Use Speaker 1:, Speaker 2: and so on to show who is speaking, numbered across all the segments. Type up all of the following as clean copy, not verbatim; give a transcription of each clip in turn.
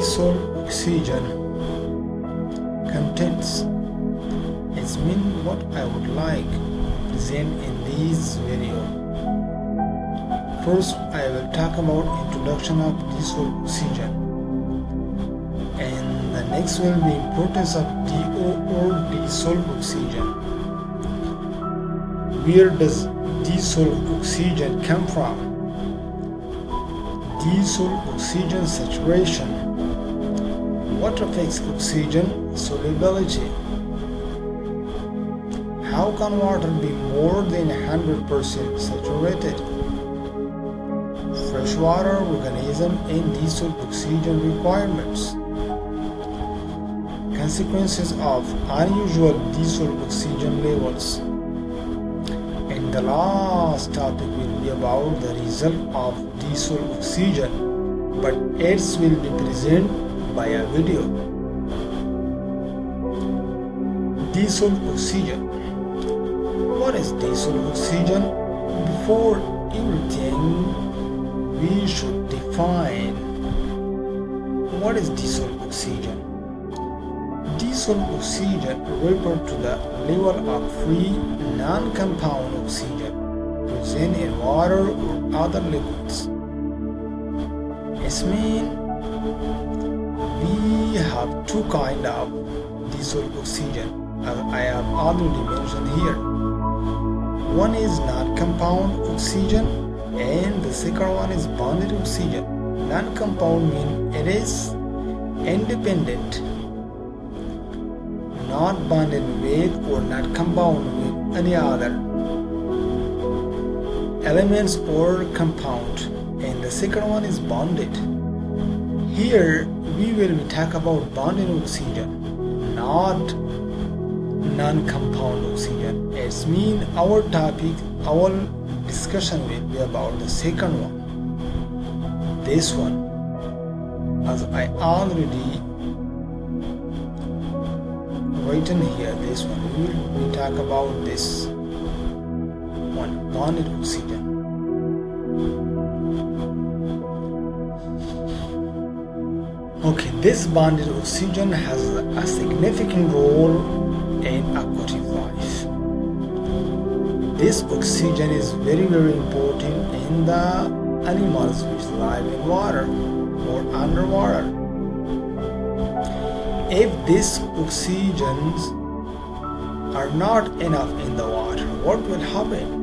Speaker 1: dissolved oxygen contents is mean what I would like to present in this video. First, I will talk about introduction of dissolved oxygen, and the next will be importance of DO or dissolved oxygen. Where does dissolved oxygen come from? Dissolved oxygen saturation. What affects oxygen solubility? How can water be more than 100% saturated? Freshwater organism and dissolved oxygen requirements. Consequences of unusual dissolved oxygen levels. And the last topic will be about the result of dissolved oxygen, but it will be presented by a video. Dissolved oxygen. What is dissolved oxygen? Before everything, we should define what is dissolved oxygen. Dissolved oxygen refers to the level of free non-compound oxygen present in water or other liquids. It means we have two kinds of dissolved oxygen, as I have already mentioned here. One is non-compound oxygen and the second one is bonded oxygen. Non-compound means it is independent, not bonded with or not compound with any other elements or compound, and the second one is bonded. Here we will talk about bonded oxygen, not non-compound oxygen. It means our topic, our discussion will be about the second one. This one, as I already written here, this one we talk about this one, bonded oxygen. Okay, this bonded oxygen has a significant role in aquatic life. This oxygen is very important in the animals which live in water or underwater. If these oxygens are not enough in the water, what will happen?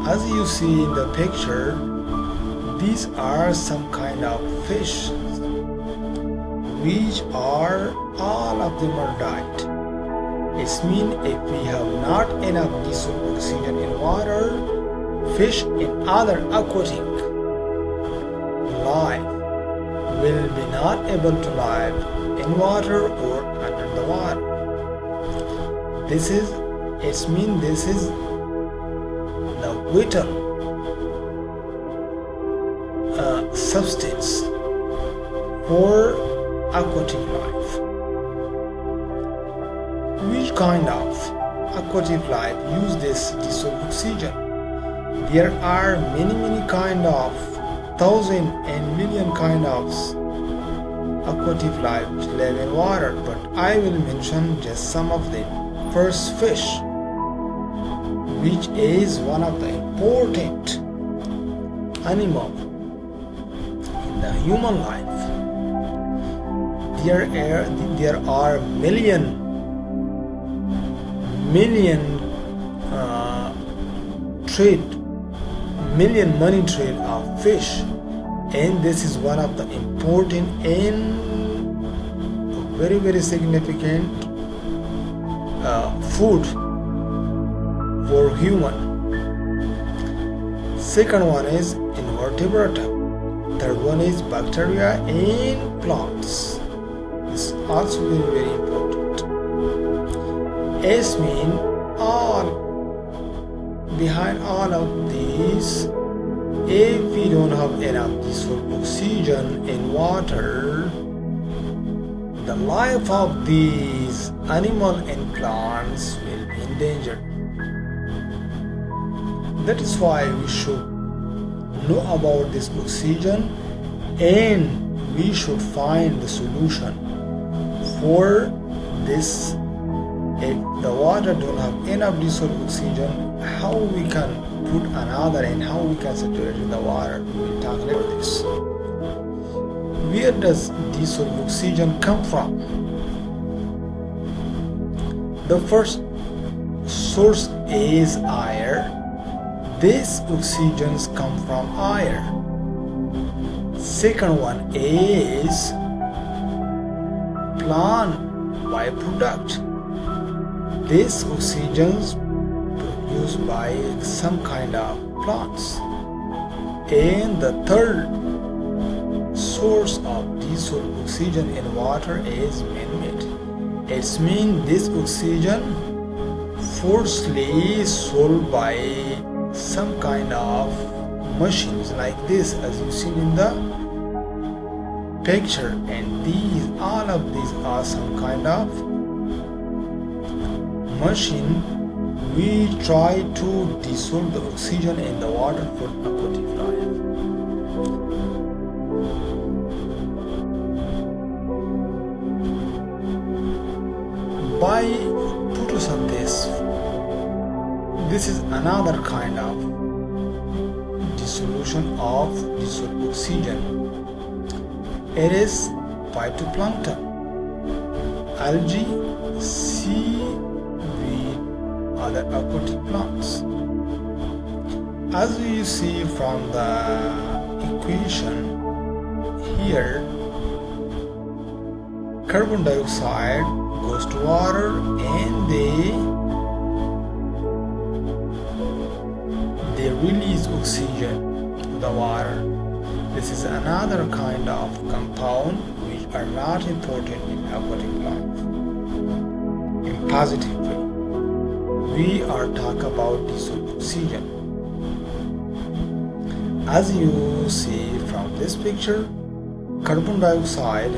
Speaker 1: As you see in the picture, these are some kind of fish, which are all of them are died. It means if we have not enough dissolved oxygen in water, fish and other aquatic life will be not able to live in water or under the water. This is the vital substance for aquatic life. Which kind of aquatic life use this dissolved oxygen? There are many kind of thousand and million kind of aquatic life which live in water, but I will mention just some of them. First, fish, which is one of the important animal in the human life. There are million money trade of fish, and this is one of the important and very significant food for human. Second one is invertebrata. Third one is bacteria and plants. This is also very important. S mean all. Behind all of these, if we don't have enough dissolved oxygen in water, the life of these animals and plants will be in danger. That is why we should know about this oxygen and we should find the solution for this. If the water don't have enough dissolved oxygen, how we can put another and how we can saturate the water? We'll talk about this. Where does dissolved oxygen come from? The first source is air. These oxygens come from air. Second one is plant byproduct. These oxygens produced by some kind of plants. And the third source of dissolved oxygen in water is man-made. It means this oxygen forcefully sold by some kind of machines like this, as you see in the picture, and all of these are some kind of machine. We try to dissolve the oxygen in the water for aquatic life. By photosynthesis, this is another kind of dissolution of dissolved oxygen. It is phytoplankton, algae, seaweed, other aquatic plants. As you see from the equation here, carbon dioxide goes to water and they release oxygen to the water. This is another kind of compound which are not important in aquatic life. In positive way, we are talking about dissolved oxygen. As you see from this picture, carbon dioxide,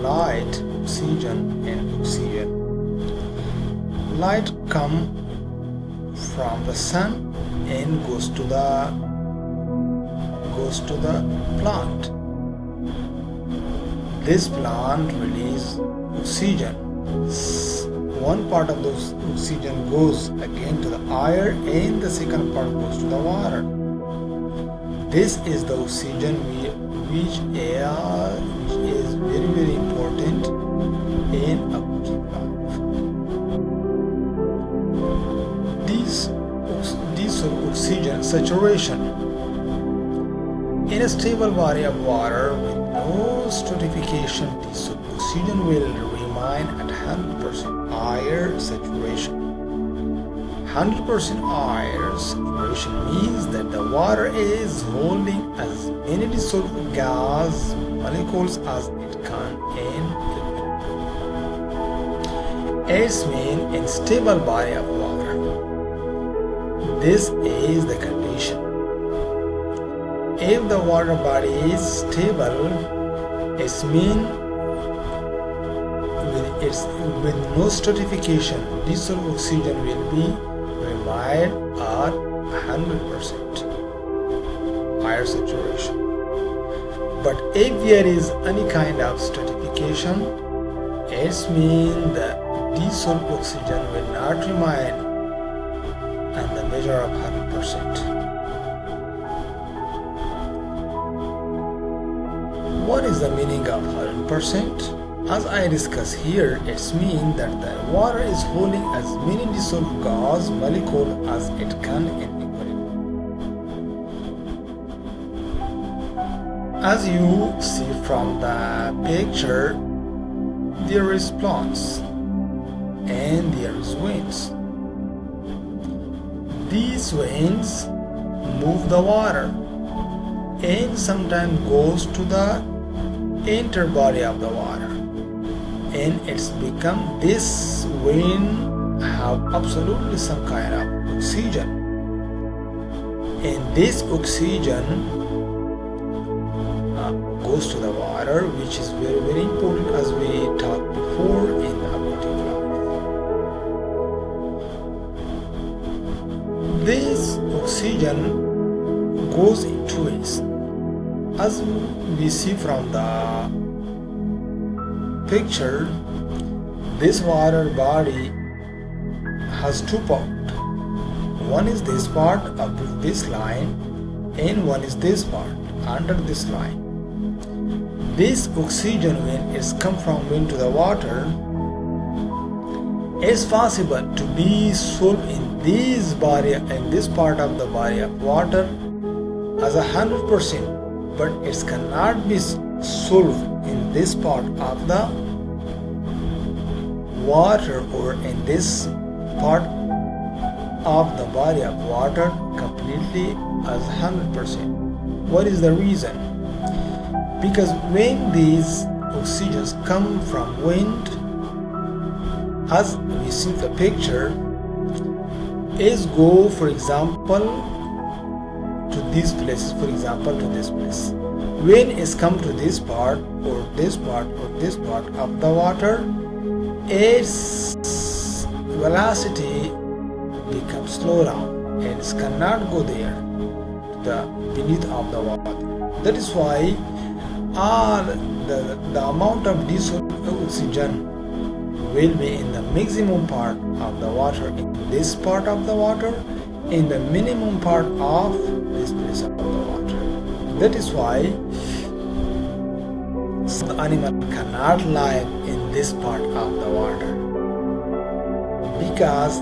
Speaker 1: light, oxygen and oxygen. Light come from the sun and goes to the plant. This plant release oxygen. One part of the oxygen goes again to the air and the second part goes to the water. This is the oxygen which is very, very important in aquatic life. Dissolved oxygen saturation. In a stable body of water with no stratification, dissolved oxygen will remain at 100% air saturation. 100% air saturation means that the water is holding as many dissolved gas molecules as it can in liquid. It's mean in stable body of water. This is the condition. If the water body is stable, it's mean with no stratification, dissolved oxygen will be remain at 100% air saturation. But if there is any kind of stratification, it means the dissolved oxygen will not remain and the measure of 100%. What is the meaning of 100%? As I discuss here, it means that the water is holding as many dissolved gas molecules as it can in equilibrium. As you see from the picture, there is plants and there is winds. These winds move the water and sometimes goes to the inner body of the water, and it's become this wind have absolutely some kind of oxygen, and this oxygen goes to the water, which is very, very important as we talked before in the aquatic life. This oxygen goes in two ways. As we see from the picture, this water body has two parts. One is this part of this line and one is this part under this line. This oxygen, when it's come from wind to the water, is possible to be solved in this body, in this part of the body of water as 100%, but it cannot be solved in this part of the water or in this part of the body of water completely as 100%. What is the reason? Because when these oxygens come from wind, as we see the picture, is go, for example, to these places, for example to this place. When it's come to this part or this part or this part of the water, its velocity becomes slow down and it cannot go there to the beneath of the water. That is why the amount of dissolved oxygen will be in the maximum part of the water in this part of the water, in the minimum part of this place of the water. That is why the animal cannot live in this part of the water, because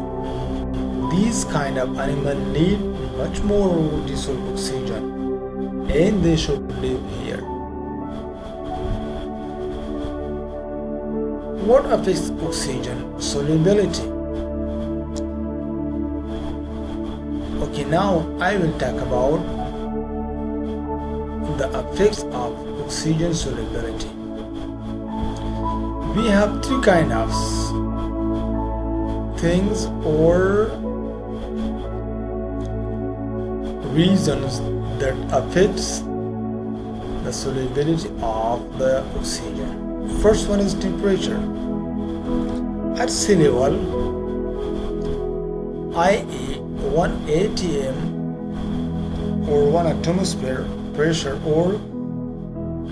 Speaker 1: these kind of animals need much more dissolved oxygen and they should live here. What affects oxygen solubility? Okay, now I will talk about the effects of oxygen solubility. We have three kind of things or reasons that affects the solubility of the oxygen. First one is temperature. At sea level, i.e. 1 atm or 1 atmosphere pressure or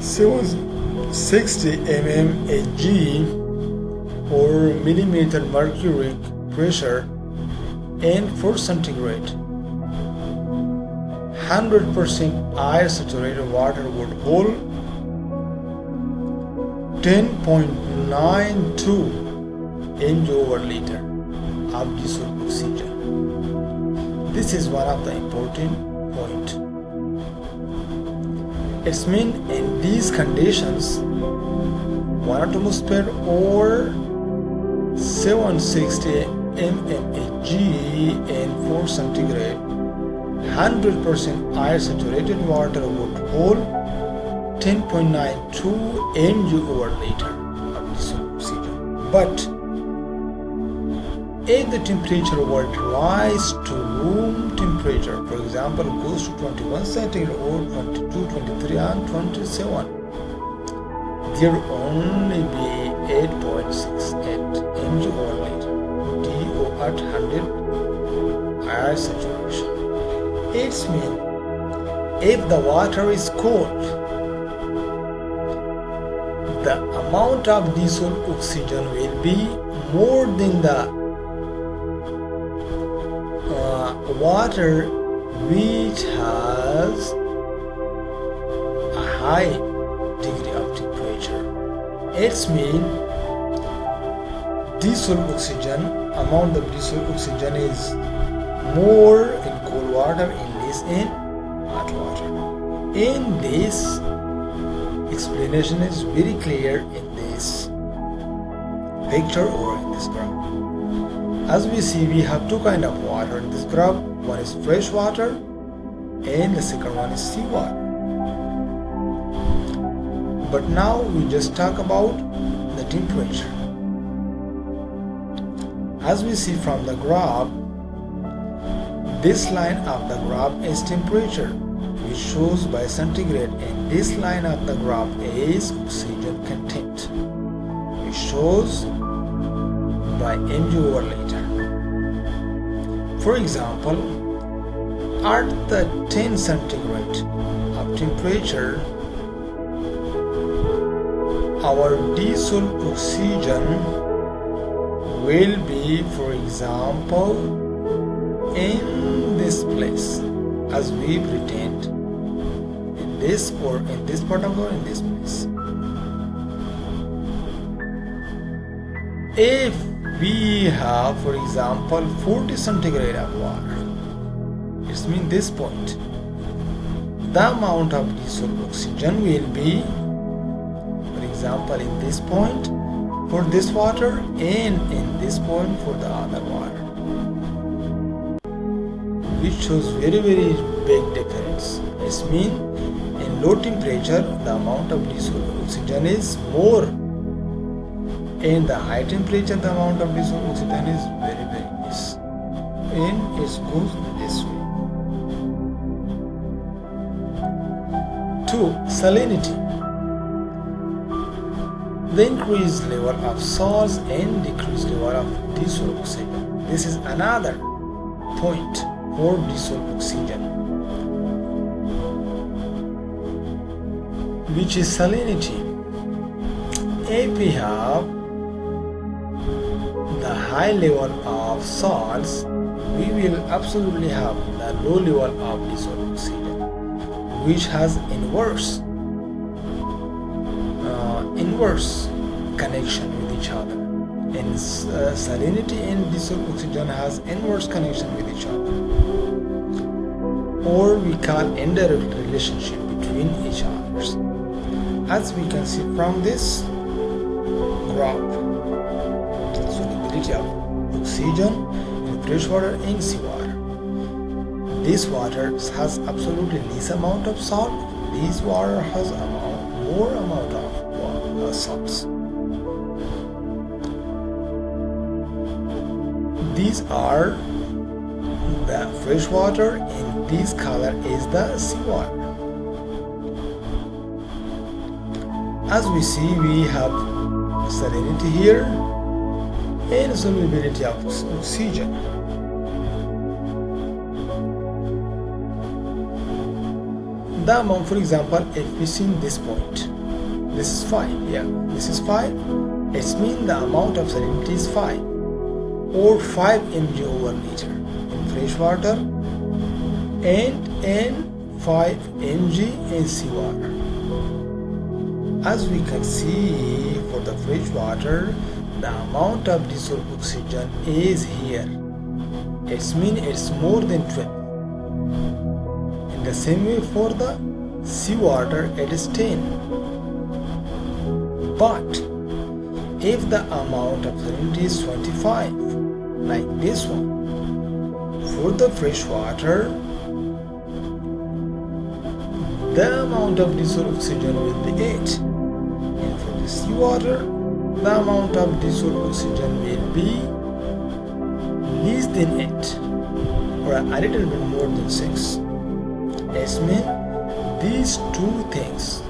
Speaker 1: 760 mmHg or millimeter mercury pressure and 4 centigrade, 100% air saturated water would hold 10.92 mg/liter of dissolved oxygen. This is one of the important points. It means in these conditions, 1 atmosphere or 760 mmHg and 4 centigrade, 100% air saturated water would hold 10.92 mg/liter of dissolved oxygen. But if the temperature were to rise to room temperature, for example, goes to 21 centigrade or 22, 23 and 27, there will only be 8.68 mg/liter DO at 100 air saturation. It means if the water is cold, the amount of dissolved oxygen will be more than the water which has a high degree of temperature. It means dissolved oxygen, amount of dissolved oxygen is more in cold water and less in hot water. In this explanation is very clear in this picture or in this graph. As we see, we have two kind of water in this graph. One is fresh water and the second one is seawater. But now we just talk about the temperature. As we see from the graph, this line of the graph is temperature, which shows by centigrade, and this line of the graph is oxygen content, which shows by mg/liter. For example, at the 10 centigrade of temperature, our dissolved oxygen will be, for example, in this place, as we pretend, in this or in this part of or in this place. If we have, for example, 40 centigrade of water, it means this point, the amount of dissolved oxygen will be, for example, in this point for this water and in this point for the other water, which shows very big difference. It means in low temperature the amount of dissolved oxygen is more, in the high temperature the amount of dissolved oxygen is very less, and it goes this way. 2. Salinity. The increased level of salts and decreased level of dissolved oxygen. This is another point for dissolved oxygen, which is salinity. If we have the high level of salts, we will absolutely have the low level of dissolved oxygen, which has inverse connection with each other. And salinity and dissolved oxygen has inverse connection with each other, or we call indirect relationship between each others, as we can see from this graph. Solubility of oxygen in fresh water and seawater. This water has absolutely less amount of salt. This water has more amount of salts. These are the fresh water, and this color is the seawater. As we see, we have salinity here and solubility of oxygen. The amount, for example, if we see this point, this is 5, this is 5, it means the amount of salinity is 5, or 5 mg over liter in fresh water and in 5 mg in seawater. As we can see, for the fresh water, the amount of dissolved oxygen is here. It means it's more than 12. In the same way, for the seawater, it is 10. But if the amount of salinity is 25, like this one, for the fresh water, the amount of dissolved oxygen will be 8. And for the seawater, the amount of dissolved oxygen will be less than 8, or a little bit more than 6. It means these two things,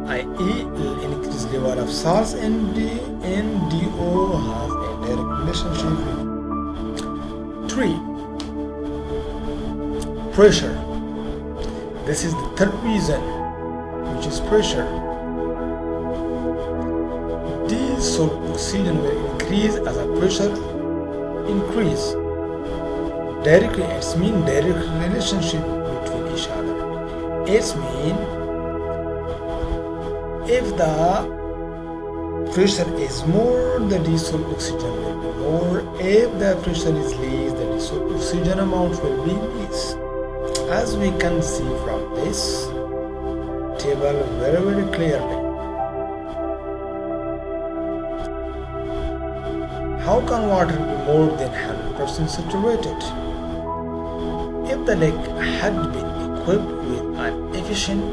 Speaker 1: i.e. increased level of salts and DO has a direct relationship with 3. Pressure. This is the third reason, which is pressure. Dissolved oxygen will increase as a pressure increase. Directly, it means direct relationship between each other. It means if the pressure is more, the dissolved oxygen will be more. If the pressure is less, the dissolved oxygen amount will be less. As we can see from this table very clearly. How can water be more than 100% saturated? If the lake had been equipped with an efficient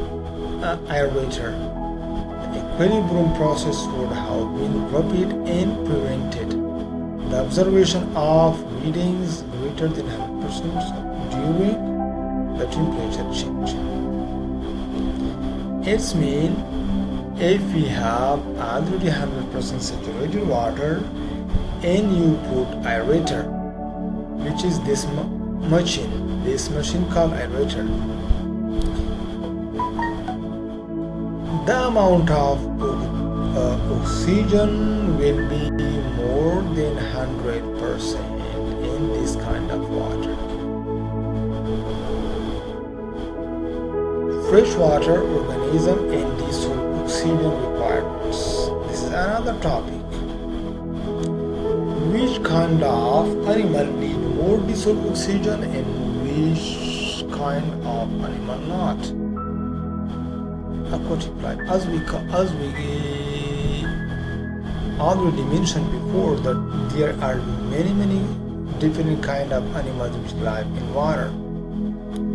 Speaker 1: aerator, the equilibrium process would have been rapid and prevented the observation of readings greater than 100% during the temperature change. It means if we have already 100% saturated water and you put aerator, which is this machine called aerator, the amount of oxygen will be more than 100% in this kind of water. Freshwater organism and dissolved oxygen requirements. This is another topic. Which kind of animal need more dissolved oxygen and which kind of animal not? Aquatic life. As we already mentioned before, that there are many different kind of animals which live in water.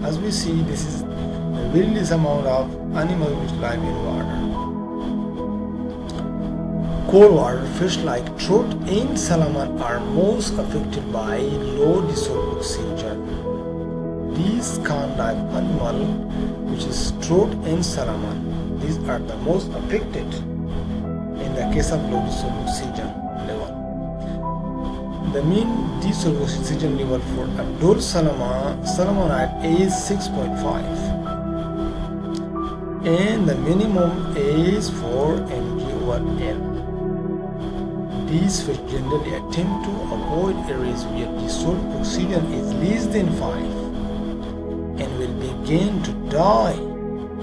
Speaker 1: As we see, this is the very least amount of animals which live in water. Cold water fish like trout and salmon are most affected by low dissolved oxygen. These kind of animal, which is trout and salmon, these are the most affected in the case of low dissolved oxygen level. The mean dissolved oxygen level for adult salmonid is 6.5, and the minimum is 4 mg/L. These fish generally attempt to avoid areas where dissolved oxygen is less than 5 and will begin to die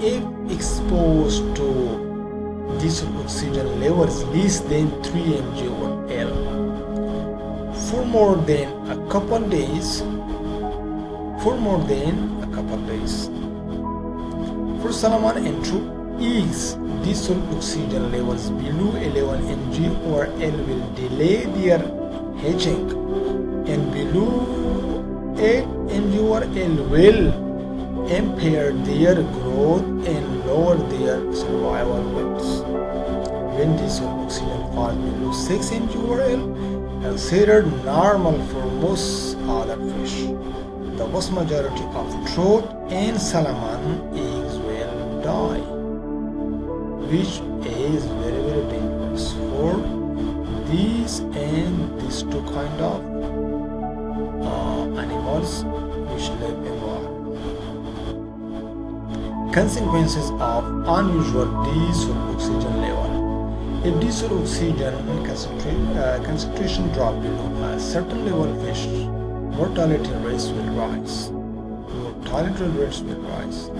Speaker 1: if exposed to dissolved oxygen levels less than 3 mg/L for more than a couple days. For salmon and trout eggs, dissolved oxygen levels below 11 mg/L will delay their hatching, and below 8 mg/L will impair their growth and lower their survival rates. When dissolved oxygen falls below 6 mg/L, considered normal for most other fish, the vast majority of trout and salmon eggs will die, which is very dangerous for these two kind of animals which live in water. Consequences of unusual dissolved oxygen level. If dissolved oxygen concentration drop below a certain level, fish mortality rates will rise.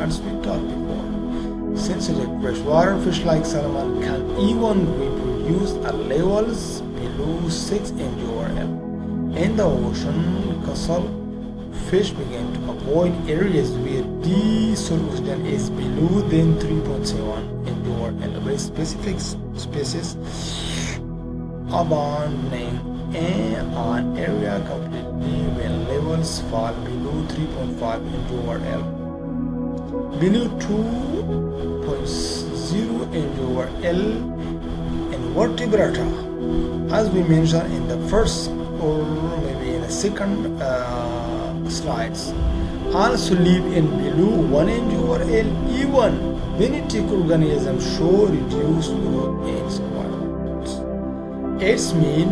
Speaker 1: As we talked before, sensitive freshwater fish like salmon can even reproduce at levels below 6 mg/L. In the ocean, coastal fish begin to avoid areas where dissolved oxygen is below than 3.7 mg/L, with specific species abandoning an area completely when levels fall below 3.5 mg/L. Below 2.0 mg/L invertebrata, as we mentioned in the first or maybe in the second slides, also live in below 1 mg/L. Even benthic organisms show reduced growth and survival. Its mean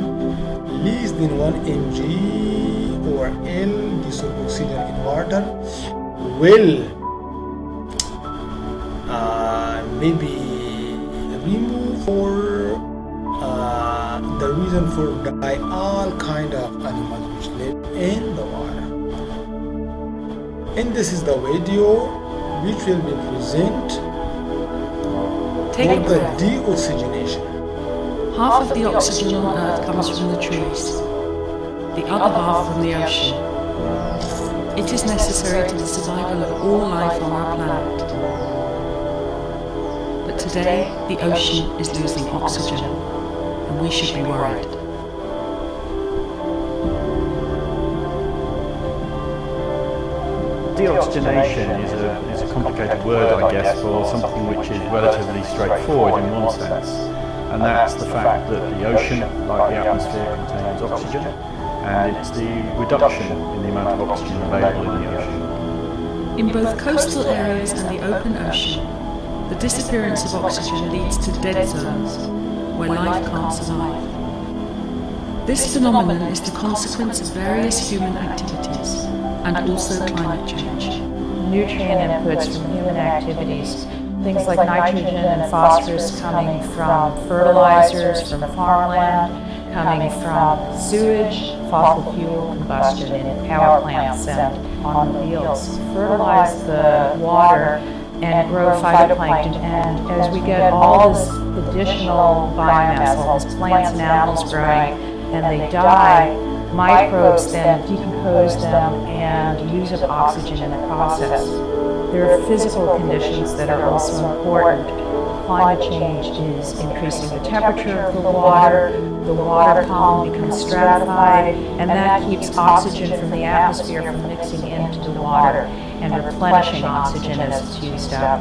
Speaker 1: less than 1 mg/L dissolved oxygen in water will maybe remove or the reason for die all kind of animals which live in the water. And this is the video which will be present for the deoxygenation.
Speaker 2: Half of the oxygen on Earth comes from the trees, the other half from the ocean. It is necessary to the survival of all life on our planet. But today, the ocean is losing oxygen, and we should be worried.
Speaker 3: Deoxygenation is a complicated word, I guess, for something which is relatively straightforward in one sense, and that's the fact that the ocean, like the atmosphere, contains oxygen, and it's the reduction in the amount of oxygen available in the ocean.
Speaker 2: In both coastal areas and the open ocean, the disappearance of oxygen leads to dead zones, where life can't survive. This phenomenon is the consequence of various human activities, and also climate change.
Speaker 4: Nutrient inputs from human activities Things like nitrogen and phosphorus coming from fertilizers, from farmland, coming from sewage, fossil fuel combustion in power plants and automobiles, fertilize the water and grow phytoplankton. And as we get all this additional biomass, all these plants and animals growing, and they die, microbes then decompose them and use up oxygen in the process. There are physical conditions that are also important. Climate change is increasing the temperature of the water column becomes stratified, and that keeps oxygen from the atmosphere from mixing into the water and replenishing oxygen as it's used up.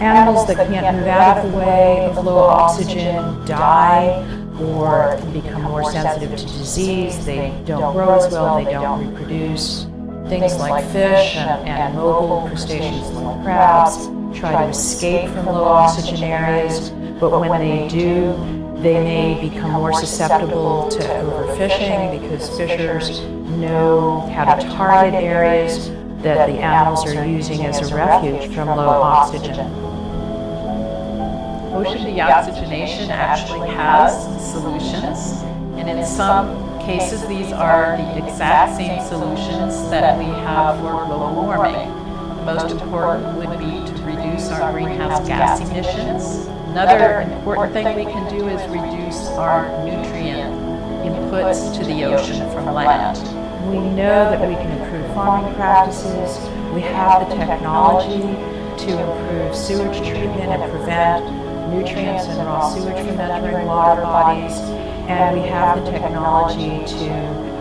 Speaker 4: Animals that can't move out of the way of low oxygen die or become more sensitive to disease. They don't grow as well, they don't reproduce. Things like fish and mobile crustaceans like crabs try to escape from low oxygen areas, but when they do, they may become more susceptible to overfishing because fishers know how to target areas that the animals are using as a refuge from low oxygen.
Speaker 5: Ocean deoxygenation actually has solutions, and in some cases these are the exact same solutions that we have for global warming. The most important would be to reduce our greenhouse gas emissions. Another important thing we can do is reduce our nutrient inputs to the ocean from land.
Speaker 4: We know that we can improve farming practices. We have the technology to improve sewage treatment and prevent nutrients and raw sewage from entering water bodies. And we have the technology to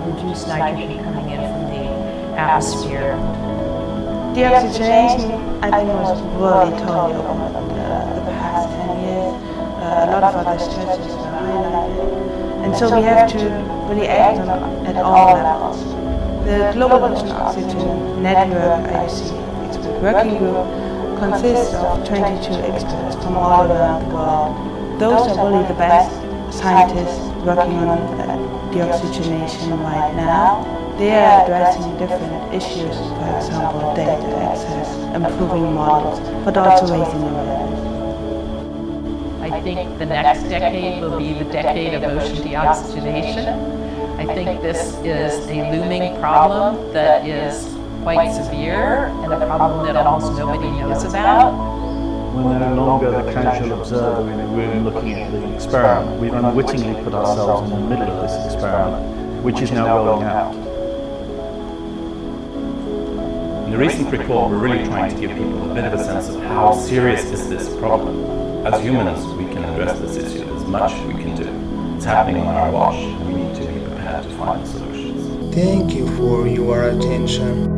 Speaker 4: reduce nitrogen coming in from the atmosphere.
Speaker 6: Deoxygenation, I think, was really totally over the past 10 years. A lot of other studies were highlighted. And so we have to really act on at all levels. The Global Ocean Oxygen Network, IOC Expert Working Group, consists of 22 experts from all around the world. Those are really the best scientists working on deoxygenation right now. They are addressing different issues, for example, data access, improving models, but also raising awareness.
Speaker 5: I think the next decade will be the decade of ocean deoxygenation. I think this is a looming problem that is quite severe and a problem that almost nobody knows about.
Speaker 3: We're no longer the casual observer in a room looking at the experiment. We've unwittingly put ourselves in the middle of this experiment, which is now rolling out.
Speaker 7: In the recent report, we're really trying to give people a bit of a sense of how serious is this problem. As humans, we can address this issue. There's much we can do. It's happening on our watch, and we need to be prepared to find the solutions.
Speaker 1: Thank you for your attention.